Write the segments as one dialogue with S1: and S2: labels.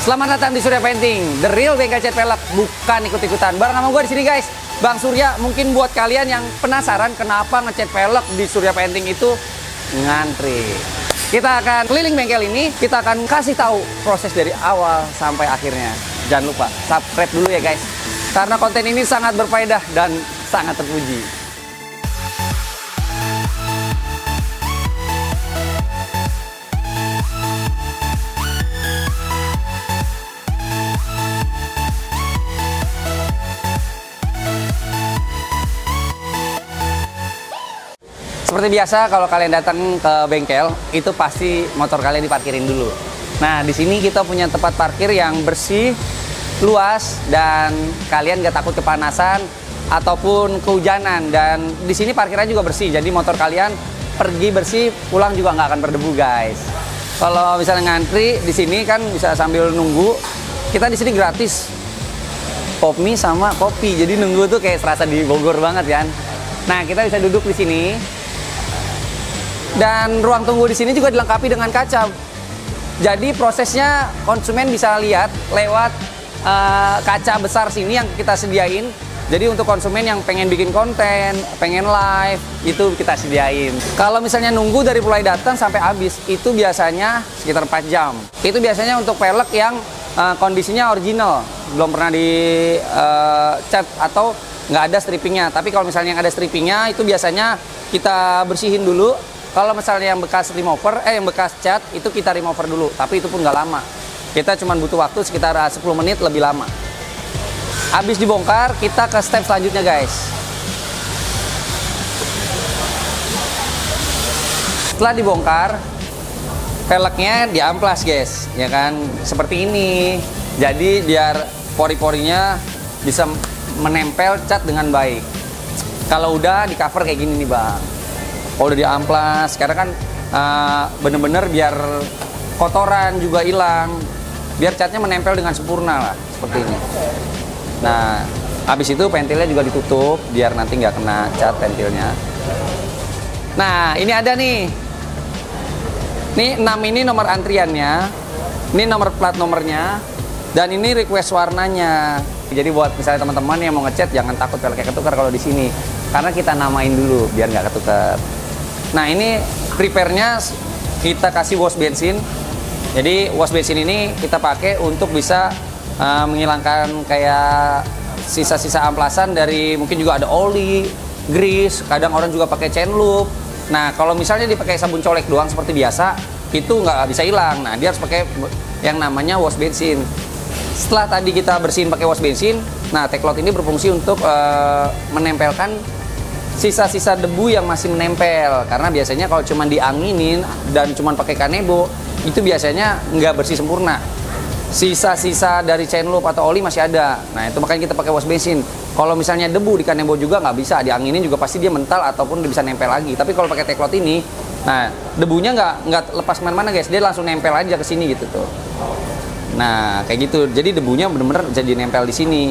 S1: Selamat datang di Surya Painting, the real bengkel cat pelek, bukan ikut-ikutan. Bareng sama gue di sini guys, Bang Surya. Mungkin buat kalian yang penasaran kenapa ngecat pelek di Surya Painting itu ngantri. Kita akan keliling bengkel ini, kita akan kasih tahu proses dari awal sampai akhirnya. Jangan lupa subscribe dulu ya guys, karena konten ini sangat berfaedah dan sangat terpuji. Seperti biasa, kalau kalian datang ke bengkel, itu pasti motor kalian diparkirin dulu. Nah, di sini kita punya tempat parkir yang bersih, luas, dan kalian gak takut kepanasan ataupun kehujanan. Dan di sini parkirnya juga bersih, jadi motor kalian pergi bersih, pulang juga nggak akan berdebu, guys. Kalau misalnya ngantri di sini kan bisa sambil nunggu. Kita di sini gratis pop mie sama kopi, jadi nunggu tuh kayak serasa di Bogor banget kan. Nah, kita bisa duduk di sini. Dan ruang tunggu di sini juga dilengkapi dengan kaca. Jadi prosesnya konsumen bisa lihat lewat kaca besar sini yang kita sediain. Jadi untuk konsumen yang pengen bikin konten, pengen live, itu kita sediain. Kalau misalnya nunggu dari mulai datang sampai habis, itu biasanya sekitar 4 jam. Itu biasanya untuk pelek yang kondisinya original, belum pernah di cat atau nggak ada strippingnya. Tapi kalau misalnya yang ada strippingnya, itu biasanya kita bersihin dulu. Kalau misalnya yang bekas remover, yang bekas cat, itu kita remover dulu. Tapi itu pun nggak lama. Kita cuma butuh waktu sekitar 10 menit lebih lama. Habis dibongkar, kita ke step selanjutnya guys. Setelah dibongkar, peleknya diamplas guys, ya kan? Seperti ini. Jadi biar pori-porinya bisa menempel cat dengan baik. Kalau udah di cover kayak gini nih bang. Kalau udah diamplas, karena kan bener-bener biar kotoran juga hilang, biar catnya menempel dengan sempurna lah, seperti ini. Nah, habis itu pentilnya juga ditutup, biar nanti nggak kena cat pentilnya. Nah, ini ada nih. Nih 6 ini nomor antriannya, ini nomor plat nomornya, dan ini request warnanya. Jadi buat misalnya teman-teman yang mau ngecat, jangan takut peleknya ketukar kalau di sini, karena kita namain dulu biar nggak ketukar. Nah, ini prepare-nya kita kasih wash bensin. Jadi wash bensin ini kita pakai untuk bisa menghilangkan kayak sisa-sisa amplasan dari, mungkin juga ada oli, grease, kadang orang juga pakai chain loop. Nah, kalau misalnya dipakai sabun colek doang seperti biasa, itu nggak bisa hilang. Nah, dia harus pakai yang namanya wash bensin. Setelah tadi kita bersihin pakai wash bensin, nah teklot ini berfungsi untuk menempelkan sisa-sisa debu yang masih menempel. Karena biasanya kalau cuma dianginin dan cuma pakai kanebo, itu biasanya nggak bersih sempurna. Sisa-sisa dari chain loop atau oli masih ada. Nah, itu makanya kita pakai wash bensin. Kalau misalnya debu di kanebo juga nggak bisa dianginin, juga pasti dia mental ataupun dia bisa nempel lagi. Tapi kalau pakai teklot ini, nah debunya nggak lepas kemana-mana guys, dia langsung nempel aja ke sini gitu tuh. Nah, kayak gitu. Jadi debunya bener-bener jadi nempel di sini.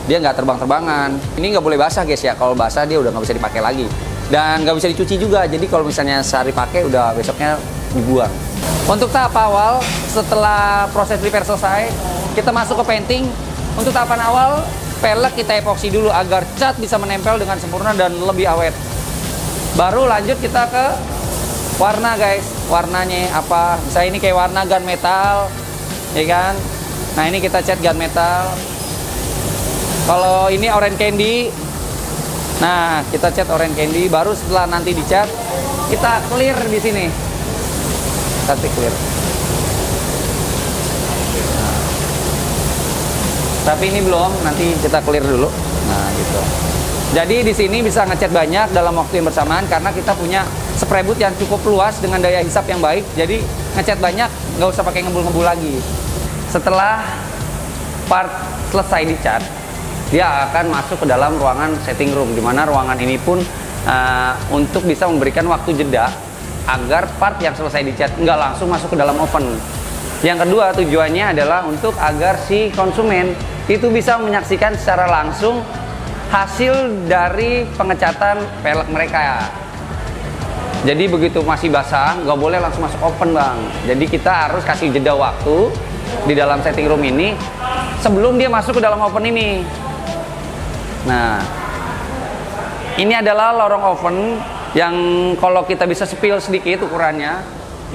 S1: Dia nggak terbang-terbangan. Ini nggak boleh basah guys ya. Kalau basah dia udah nggak bisa dipakai lagi. Dan nggak bisa dicuci juga. Jadi kalau misalnya sehari pakai, udah besoknya dibuang. Untuk tahap awal, setelah proses repair selesai, kita masuk ke painting. Untuk tahapan awal, pelek kita epoksi dulu agar cat bisa menempel dengan sempurna dan lebih awet. Baru lanjut kita ke warna guys. Warnanya apa? Misalnya ini kayak warna gunmetal, ya kan? Nah, ini kita cat gunmetal. Kalau ini orange candy, nah kita cat orange candy. Baru setelah nanti dicat, kita clear di sini. Kita clear. Tapi ini belum, nanti kita clear dulu. Nah gitu. Jadi di sini bisa ngecat banyak dalam waktu yang bersamaan karena kita punya spray boot yang cukup luas dengan daya hisap yang baik. Jadi ngecat banyak, nggak usah pakai ngebul-ngebul lagi. Setelah part selesai dicat, dia akan masuk ke dalam ruangan setting room, di mana ruangan ini pun untuk bisa memberikan waktu jeda agar part yang selesai dicat nggak langsung masuk ke dalam oven. Yang kedua, tujuannya adalah untuk agar si konsumen itu bisa menyaksikan secara langsung hasil dari pengecatan pelek mereka. Jadi begitu masih basah, nggak boleh langsung masuk oven bang. Jadi kita harus kasih jeda waktu di dalam setting room ini sebelum dia masuk ke dalam oven ini. Nah, ini adalah lorong oven yang kalau kita bisa spill sedikit ukurannya,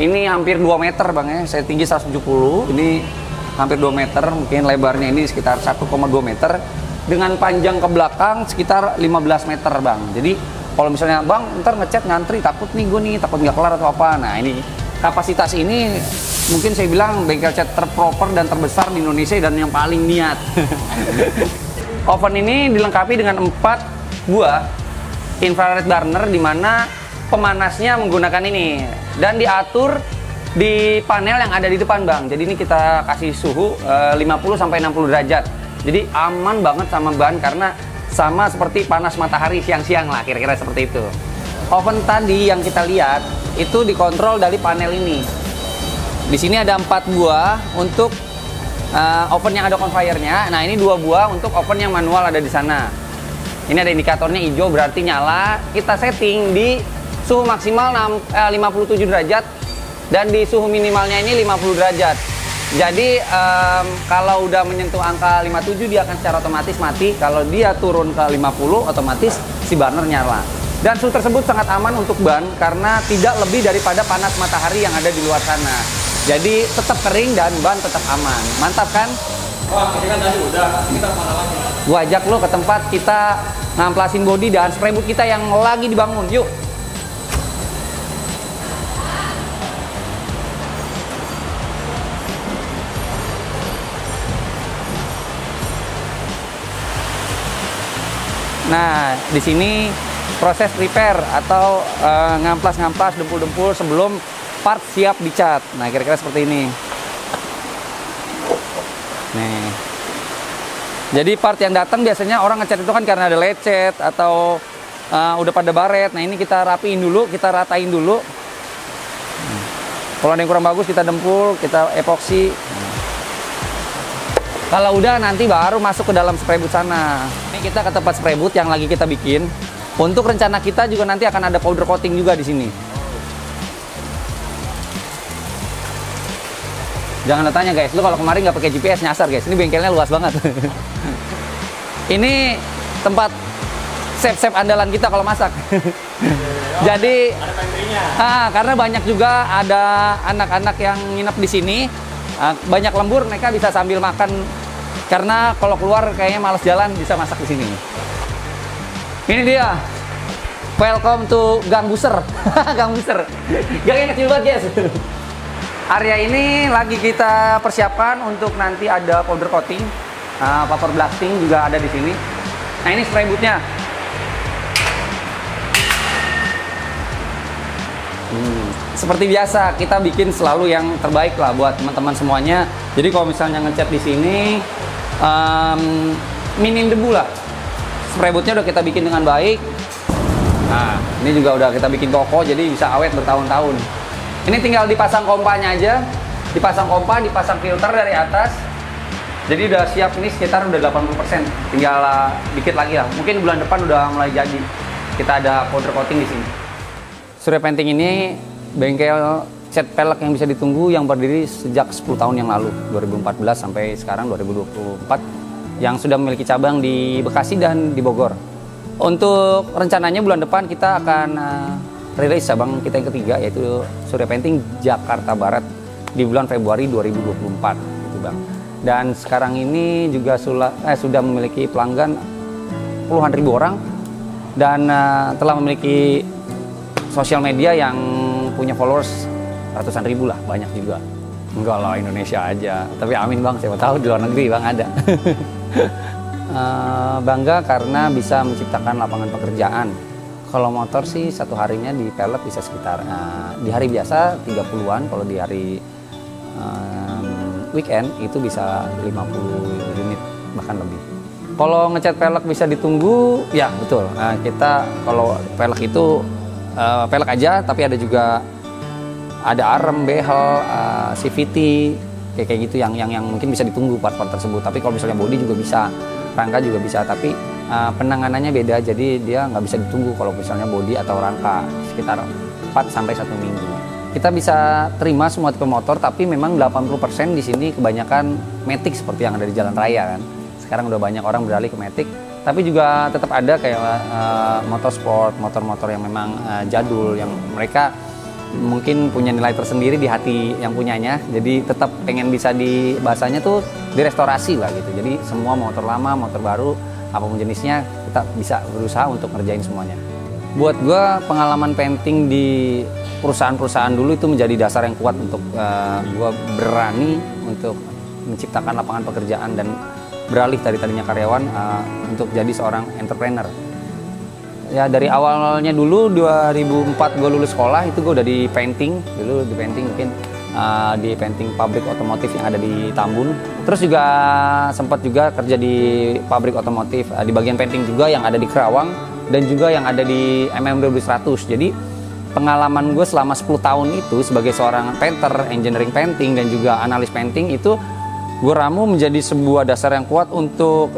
S1: ini hampir 2 meter bang ya. Saya tinggi 170, ini hampir 2 meter, mungkin lebarnya ini sekitar 1,2 meter, dengan panjang ke belakang sekitar 15 meter bang. Jadi kalau misalnya bang ntar ngecat ngantri, takut nih gue nih, takut nggak kelar atau apa. Nah ini kapasitas ini mungkin saya bilang bengkel cat terproper dan terbesar di Indonesia dan yang paling niat. Oven ini dilengkapi dengan 4 buah infrared burner, di mana pemanasnya menggunakan ini dan diatur di panel yang ada di depan bang. Jadi ini kita kasih suhu 50 sampai 60 derajat. Jadi aman banget sama ban, karena sama seperti panas matahari siang-siang lah, kira-kira seperti itu. Oven tadi yang kita lihat itu dikontrol dari panel ini. Di sini ada 4 buah untuk oven yang ada conveyor-nya. Nah ini 2 buah untuk oven yang manual ada di sana. Ini ada indikatornya hijau, berarti nyala. Kita setting di suhu maksimal 57 derajat dan di suhu minimalnya ini 50 derajat. Jadi kalau udah menyentuh angka 57 dia akan secara otomatis mati. Kalau dia turun ke 50 otomatis si burner nyala. Dan suhu tersebut sangat aman untuk ban karena tidak lebih daripada panas matahari yang ada di luar sana. Jadi tetap kering dan ban tetap aman. Mantap kan?
S2: Wah, ini kan tadi udah, kita kemana lagi?
S1: Gua ajak lo ke tempat kita ngamplasin bodi dan spray boot kita yang lagi dibangun. Yuk. Nah, di sini proses repair atau ngamplas-ngamplas, dempul-dempul sebelum part siap dicat. Nah, kira-kira seperti ini. Nih. Jadi part yang datang biasanya orang ngecat itu kan karena ada lecet atau udah pada baret. Nah, ini kita rapiin dulu, kita ratain dulu. Kalau ada yang kurang bagus kita dempul, kita epoksi. Kalau udah nanti baru masuk ke dalam spray boot sana. Ini kita ke tempat spray boot yang lagi kita bikin. Untuk rencana kita juga nanti akan ada powder coating juga di sini. Jangan tanya guys, lu kalau kemarin nggak pakai GPS nyasar guys. Ini bengkelnya luas banget. Ini tempat chef-chef andalan kita kalau masak. Jadi
S2: ada pantry-nya.
S1: Karena banyak juga ada anak-anak yang nginep di sini. Banyak lembur, mereka bisa sambil makan. Karena kalau keluar kayaknya males jalan, bisa masak di sini. Ini dia. Welcome to Gang Buser. Gang Buser. Gang yang kecil banget guys. Area ini lagi kita persiapkan untuk nanti ada powder coating, paper blasting juga ada di sini. Nah ini spray bootnya. Seperti biasa kita bikin selalu yang terbaik lah buat teman-teman semuanya. Jadi kalau misalnya ngecat di sini minim debu lah. Spray bootnya udah kita bikin dengan baik. Nah ini juga udah kita bikin kokoh jadi bisa awet bertahun-tahun. Ini tinggal dipasang pompanya aja, dipasang pompa, dipasang filter dari atas. Jadi udah siap, ini sekitar udah 80%. Tinggal dikit lagi lah. Mungkin bulan depan udah mulai jadi. Kita ada powder coating di sini. Surya Painting ini bengkel cat pelek yang bisa ditunggu yang berdiri sejak 10 tahun yang lalu, 2014 sampai sekarang 2024, yang sudah memiliki cabang di Bekasi dan di Bogor. Untuk rencananya bulan depan kita akan rilis cabang kita yang ketiga, yaitu Surya Painting Jakarta Barat di bulan Februari 2024 gitu bang. Dan sekarang ini juga sudah memiliki pelanggan puluhan ribu orang dan telah memiliki sosial media yang punya followers ratusan ribu lah, banyak juga. Enggak lah Indonesia aja, tapi amin bang, siapa tahu di luar negeri bang ada. Bangga karena bisa menciptakan lapangan pekerjaan. Kalau motor sih satu harinya di pellet bisa sekitar di hari biasa 30-an, kalau di hari weekend itu bisa 50 unit bahkan lebih. Kalau ngecat pelek bisa ditunggu, ya betul. Kita kalau pelek itu pelek aja, tapi ada juga ada arem, behel, CVT kayak gitu yang mungkin bisa ditunggu part-part tersebut. Tapi kalau misalnya body juga bisa, rangka juga bisa, tapi penanganannya beda, jadi dia nggak bisa ditunggu kalau misalnya body atau rangka, sekitar 4 sampai 1 minggu. kita bisa terima semua tipe motor, tapi memang 80% di sini kebanyakan matic seperti yang ada di jalan raya kan. Sekarang udah banyak orang beralih ke matic, tapi juga tetap ada kayak motorsport, motor-motor yang memang jadul, yang mereka mungkin punya nilai tersendiri di hati yang punyanya, jadi tetap pengen bisa di bahasanya tuh direstorasi lah gitu. Jadi semua motor lama, motor baru, apapun jenisnya, kita bisa berusaha untuk ngerjain semuanya. Buat gue, pengalaman painting di perusahaan-perusahaan dulu itu menjadi dasar yang kuat untuk gue berani untuk menciptakan lapangan pekerjaan dan beralih dari tadinya karyawan untuk jadi seorang entrepreneur. Ya dari awalnya dulu 2004 gue lulus sekolah itu gue udah di painting, dulu di painting mungkin di painting pabrik otomotif yang ada di Tambun. Terus juga sempat juga kerja di pabrik otomotif di bagian painting juga yang ada di Kerawang dan juga yang ada di MM 2100. Jadi pengalaman gue selama 10 tahun itu sebagai seorang painter, engineering painting dan juga analis painting itu gue ramu menjadi sebuah dasar yang kuat untuk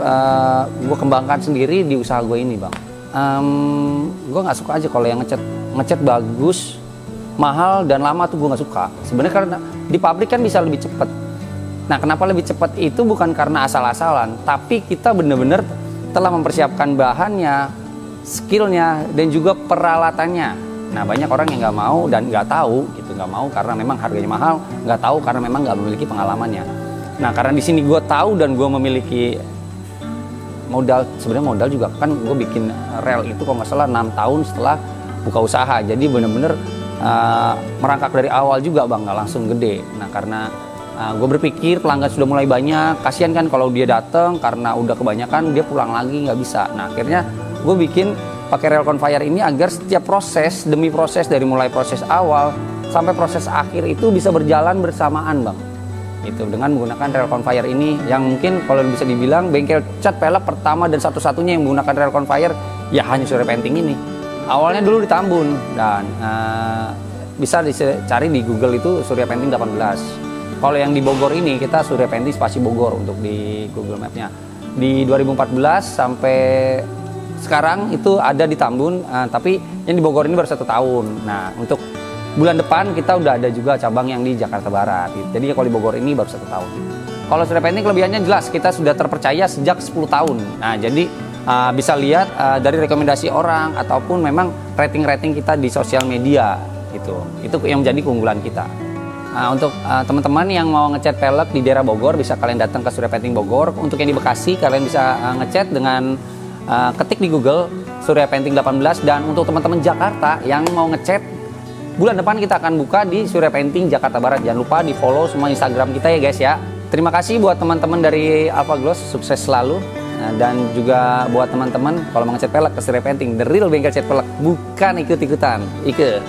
S1: gue kembangkan sendiri di usaha gue ini, Bang. Gue nggak suka aja kalau yang ngecat bagus, mahal dan lama tuh gue nggak suka. Sebenarnya karena di pabrik kan bisa lebih cepat. Nah, kenapa lebih cepat itu bukan karena asal-asalan, tapi kita bener-bener telah mempersiapkan bahannya, skillnya dan juga peralatannya. Nah, banyak orang yang nggak mau dan nggak tahu gitu, nggak mau karena memang harganya mahal, nggak tahu karena memang nggak memiliki pengalamannya. Nah, karena di sini gue tahu dan gue memiliki modal, sebenarnya modal juga kan gue bikin rel itu kalau nggak salah 6 tahun setelah buka usaha, jadi bener-bener merangkak dari awal juga, Bang, nggak langsung gede. Nah, karena gue berpikir pelanggan sudah mulai banyak, kasihan kan kalau dia datang karena udah kebanyakan dia pulang lagi nggak bisa. Nah, akhirnya gue bikin pakai rel conveyor ini agar setiap proses demi proses dari mulai proses awal sampai proses akhir itu bisa berjalan bersamaan, Bang. Itu dengan menggunakan rel conveyor ini yang mungkin kalau bisa dibilang bengkel cat pelek pertama dan satu-satunya yang menggunakan rel conveyor ya hanya Surya Painting ini. Awalnya dulu di Tambun dan bisa dicari di Google itu Surya Painting 18. Kalau yang di Bogor ini kita Surya Painting spasi Bogor untuk di Google Map-nya. Di 2014 sampai sekarang itu ada di Tambun, tapi yang di Bogor ini baru 1 tahun. Nah, untuk bulan depan kita udah ada juga cabang yang di Jakarta Barat. Jadi kalau di Bogor ini baru 1 tahun. Kalau Surya Painting kelebihannya jelas, kita sudah terpercaya sejak 10 tahun. Nah, jadi bisa lihat dari rekomendasi orang ataupun memang rating-rating kita di sosial media gitu. Itu yang menjadi keunggulan kita. Untuk teman-teman yang mau ngecat pelek di daerah Bogor bisa kalian datang ke Surya Painting Bogor. Untuk yang di Bekasi kalian bisa ngecat dengan ketik di Google Surya Painting 18, dan untuk teman-teman Jakarta yang mau ngecat bulan depan kita akan buka di Surya Painting Jakarta Barat. Jangan lupa di follow semua Instagram kita ya guys ya. Terima kasih buat teman-teman dari Alpha Gloss, sukses selalu. Dan juga buat teman-teman kalau mau ngecat pelek ke Surya Painting, the real bengkel cat pelek, bukan ikut-ikutan. Ike.